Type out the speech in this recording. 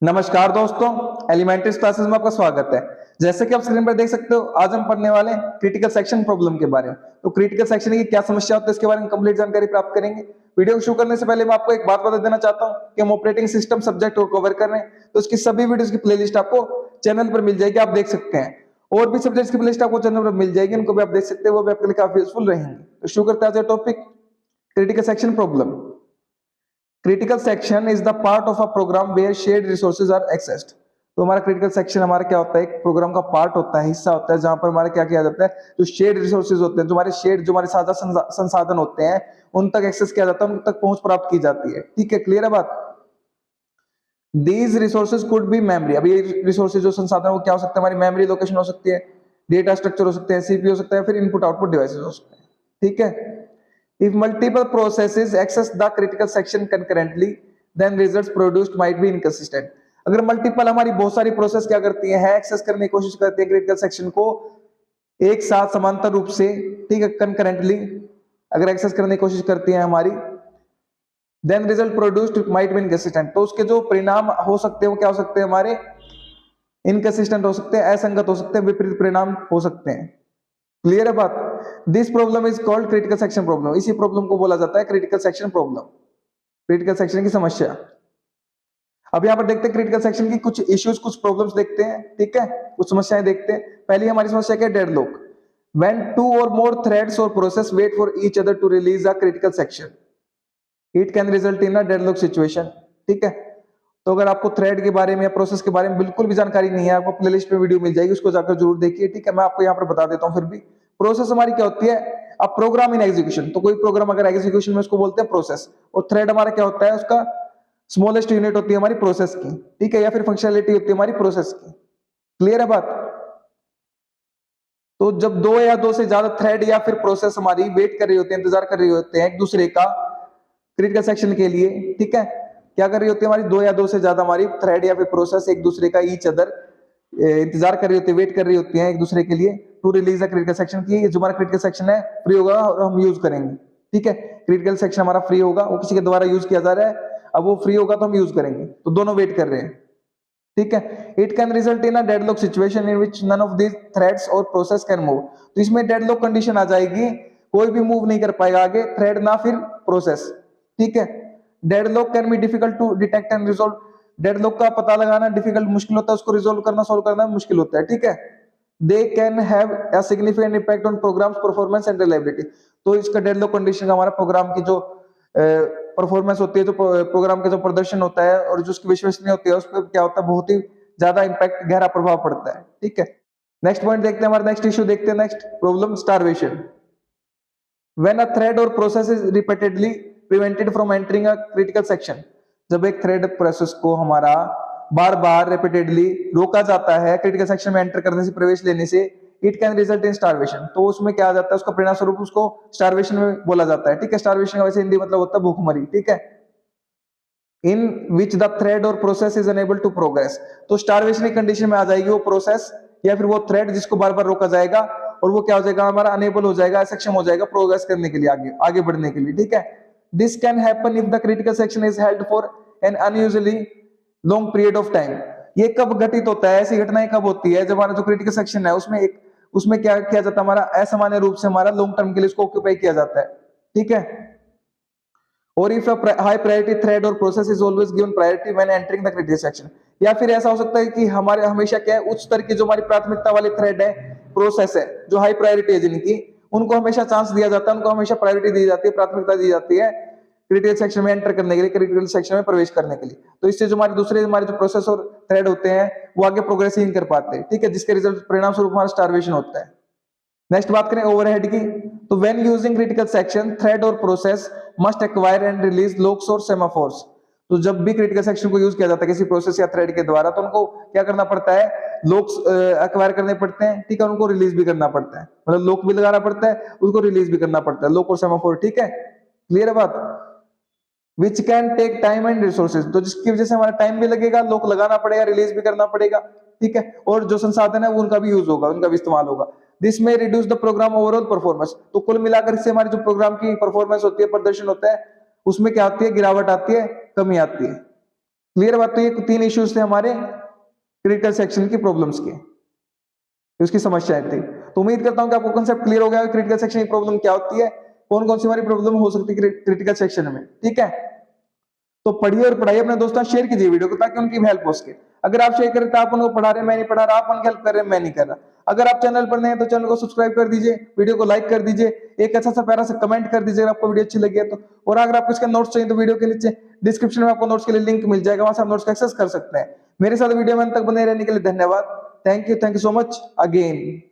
नमस्कार दोस्तों, elementary classes में आपका स्वागत है। जैसे कि आप स्क्रीन पर देख सकते हो, आज हम पढ़ने वाले हैं क्रिटिकल सेक्शन प्रॉब्लम के बारे में। तो क्रिटिकल सेक्शन की क्या समस्या होती है इसके बारे में कंप्लीट जानकारी प्राप्त करेंगे। वीडियो शुरू करने से पहले मैं आपको एक बात बता देना चाहता हूं कि हम ऑपरेटिंग सिस्टम सब्जेक्ट को कवर कर रहे हैं, तो इसकी सभी वीडियोस की प्लेलिस्ट आपको चैनल पर मिल जाएगी, आप देख सकते हैं। और भी सब्जेक्ट्स की प्लेलिस्ट आपको चैनल पर मिल जाएगी, उनको भी आप देख सकते हैं, वो भी आपके लिए काफी यूजफुल रहेंगे। तो शुरू करते हैं आज का topic, critical section problem. Critical section is the part of a program where shared resources are accessed. तो हमारा क्रिटिकल सेक्शन हमारा क्या होता है, एक प्रोग्राम का पार्ट होता है, हिस्सा होता है, जहां पर हमारा क्या किया जाता है, जो शेयर्ड रिसोर्सेज होते हैं, जो हमारे शेयर्ड, जो हमारे साझा संसाधन होते हैं, उन तक एक्सेस किया जाता है, उन तक पहुंच प्राप्त की जाती है। ठीक है, क्लियर है बात। These resources could be memory. अब ये रिसोर्सेज जो संसाधन वो क्या हो सकता है, हमारी मेमोरी लोकेशन हो सकती है, डेटा स्ट्रक्चर हो सकते हैं, सीपीयू हो सकता है, फिर इनपुट आउटपुट डिवाइसेस हो सकते हैं। ठीक है। If multiple processes access the critical section concurrently, then results produced might be inconsistent. अगर मल्टीपल हमारी बहुत सारी प्रोसेस क्या करती है, एक्सेस करने की कोशिश करती है क्रिटिकल सेक्शन को एक साथ समांतर रूप से, ठीक है, कंकरेंटली अगर एक्सेस करने की कोशिश करती है हमारी, then result produced might be inconsistent. तो उसके जो परिणाम हो सकते हैं वो क्या हो सकते हैं, हमारे इनकंसिस्टेंट हो सकते हैं, असंगत हो सकते हैं, विपरीत परिणाम हो सकते हैं। क्लियर है बात। This problem is called critical section problem. इसी प्रॉब्लम को बोला जाता है critical section problem, critical section की समस्या। अब यहां पर देखते हैं क्रिटिकल सेक्शन की कुछ इश्यूज, कुछ प्रॉब्लम्स देखते हैं। ठीक है, कुछ समस्याएं देखते हैं। पहली हमारी समस्या क्या है, deadlock. When two or more threads or process wait for each other to release a critical section, it can result in a deadlock situation. ठीक है, तो अगर आपको थ्रेड के बारे में या प्रोसेस के बारे में बिल्कुल भी जानकारी नहीं है, आपको प्लेलिस्ट पे वीडियो मिल जाएगी, उसको जाकर जरूर देखिए। ठीक है, मैं आपको यहाँ पर बता देता हूँ। फिर भी प्रोसेस हमारी क्या होती है, अब प्रोग्राम इन एग्जीक्यूशन। तो कोई प्रोग्राम अगर एग्जीक्यूशन में, उसको बोलते हैं प्रोसेस। और थ्रेड हमारा क्या होता है, उसका स्मॉलेस्ट यूनिट होती है हमारी प्रोसेस की। ठीक है, या फिर फंक्शनलिटी होती है हमारी प्रोसेस की। क्लियर है बात। तो जब दो या दो से ज्यादा थ्रेड या फिर प्रोसेस हमारी वेट कर रही होते हैं, इंतजार कर रही होते हैं एक दूसरे का क्रिटिकल सेक्शन के लिए, ठीक है, क्या कर रही होती है हमारी, दो या दो से ज्यादा हमारी थ्रेड या फिर प्रोसेस एक दूसरे का, ईच अदर, इंतजार कर रही होती है, वेट कर रही होती है एक दूसरे के लिए to release a critical section की, जो हमारा क्रिटिकल सेक्शन है फ्री होगा और हम यूज करेंगे। ठीक है, क्रिटिकल सेक्शन हमारा फ्री होगा, वो किसी के द्वारा यूज किया जा रहा है, अब वो फ्री होगा तो हम यूज करेंगे, तो दोनों वेट कर रहे हैं। ठीक है, it can result in a deadlock situation in which none of these threads or process can move. तो इसमें डेडलॉक कंडीशन आ जाएगी, कोई भी मूव नहीं कर पाएगा आगे, थ्रेड ना फिर प्रोसेस। ठीक है, deadlock can be difficult to detect and resolve. Deadlock का पता लगाना डिफिकल्ट, मुश्किल होता है, उसको रिजॉल्व करना, सॉल्व करना मुश्किल होता है। ठीक है, they can have a significant impact on programs performance and reliability. तो इसका डेडलॉक कंडीशन का हमारा प्रोग्राम की जो परफॉर्मेंस होती है, जो प्रोग्राम का जो प्रदर्शन होता है और जो उसकी विश्वसनीय होती है, उस पर क्या होता है, बहुत ही ज्यादा इंपैक्ट, गहरा प्रभाव पड़ता है। ठीक है, नेक्स्ट पॉइंट देखते हैं, हमारा नेक्स्ट इश्यू देखते हैं, next problem, starvation. When a thread or process is repeatedly prevented from entering a critical section, जब एक थ्रेड प्रोसेस को हमारा बार बार रिपीटेडली रोका जाता है क्रिटिकल सेक्शन में एंटर करने से, प्रवेश लेने से, it can result in starvation. तो उसमें क्या आ जाता है, उसका परिणाम स्वरूप उसको स्टारवेशन में बोला जाता है। ठीक है, स्टारवेशन का वैसे हिंदी मतलब होता है भूखमरी। ठीक है, इन विच द थ्रेड और process is unable to progress. तो स्टारवेशन की कंडीशन में आ जाएगी वो प्रोसेस या फिर वो थ्रेड जिसको बार बार रोका जाएगा, और वो क्या हो जाएगा, हमारा अनेबल हो जाएगा, सक्षम हो जाएगा प्रोग्रेस करने के लिए, आगे आगे बढ़ने के लिए। ठीक है, this can happen if the critical section is held for an unusually long period of time. ये कब घटित होता है, ऐसी घटनाएं कब होती है, जब हमारा जो क्रिटिकल सेक्शन है उसमें क्या किया जाता है, हमारा असामान्य रूप से हमारा लॉन्ग टर्म के लिए उसको ऑक्यूपाई किया जाता है। ठीक है, और इफ हाई प्रायोरिटी थ्रेड और process is always given priority when entering the critical section. या फिर ऐसा हो सकता है कि हमारे हमेशा क्या है, उच्च स्तर की जो हमारी प्राथमिकता वाली थ्रेड है, प्रोसेस है, जो हाई प्रायोरिटी है जिनकी, उनको हमेशा चांस दिया जाता है, उनको हमेशा प्रायोरिटी दी जाती है, प्राथमिकता दी जाती है क्रिटिकल सेक्शन में एंटर करने के लिए, क्रिटिकल सेक्शन में प्रवेश करने के लिए। तो इससे जो हमारे दूसरे हमारे जो प्रोसेस और थ्रेड होते हैं वो आगे प्रोग्रेस ही नहीं कर पाते। ठीक है, जिसके रिजल्ट परिणाम स्वरूप हमारा स्टारवेशन होता है। नेक्स्ट बात करें ओवरहेड की, तो when using critical section, thread और process must acquire and release locks और सेमाफोर्स। तो जब भी क्रिटिकल सेक्शन को यूज किया जाता है किसी प्रोसेस या थ्रेड के द्वारा, तो उनको क्या करना पड़ता है, लॉक्स एक्वायर करने पड़ते हैं। ठीक है, उनको रिलीज भी करना पड़ता है, मतलब लॉक भी लगाना पड़ता है, उसको रिलीज भी करना पड़ता है, लॉक और सेमाफोर। ठीक है, क्लियर है बात। Which can take time and resources, तो जिसकी वजह से हमारा टाइम भी लगेगा, लॉक लगाना पड़ेगा, रिलीज भी करना पड़ेगा। ठीक है, और जो संसाधन है वो उनका भी यूज होगा, उनका भी इस्तेमाल होगा। This may reduce the program overall performance. तो कुल मिलाकर इससे हमारी जो प्रोग्राम की परफॉर्मेंस होती है, प्रदर्शन होता है, उसमें क्या आती है, गिरावट आती है, कमी आती है। क्लियर बात? तो ये 3 इश्यूज थे हमारे क्रिटिकल सेक्शन की प्रॉब्लम्स के, उसकी समस्याएं थी। तो उम्मीद करता हूं कि आपको कांसेप्ट क्लियर हो गया है क्रिटिकल सेक्शन की प्रॉब्लम क्या होती है, कौन कौन सी हमारी प्रॉब्लम हो सकती है क्रिटिकल सेक्शन में। ठीक है, तो पढ़िए और पढ़ाइए अपने दोस्तों, शेयर कीजिए वीडियो को ताकि उनकी भी हेल्प हो सके। अगर आप शेयर करें तो आप उनको पढ़ा रहे हैं, मैं नहीं पढ़ा रहा, आप उनकी हेल्प कर रहे हैं, मैं नहीं कर रहा। अगर आप चैनल पर नए हैं तो चैनल को सब्सक्राइब कर दीजिए, वीडियो को लाइक कर दीजिए, एक अच्छा सा प्यारा सा कमेंट कर दीजिए अगर आपको वीडियो अच्छी लगी है तो। और अगर आपको इसके नोट्स चाहिए तो वीडियो के नीचे डिस्क्रिप्शन में आपको नोट्स के लिए लिंक मिल जाएगा, वहां से आप नोट्स का एक्सेस कर सकते हैं। मेरे साथ वीडियो में अंत तक बने रहने के लिए धन्यवाद। Thank you so much again.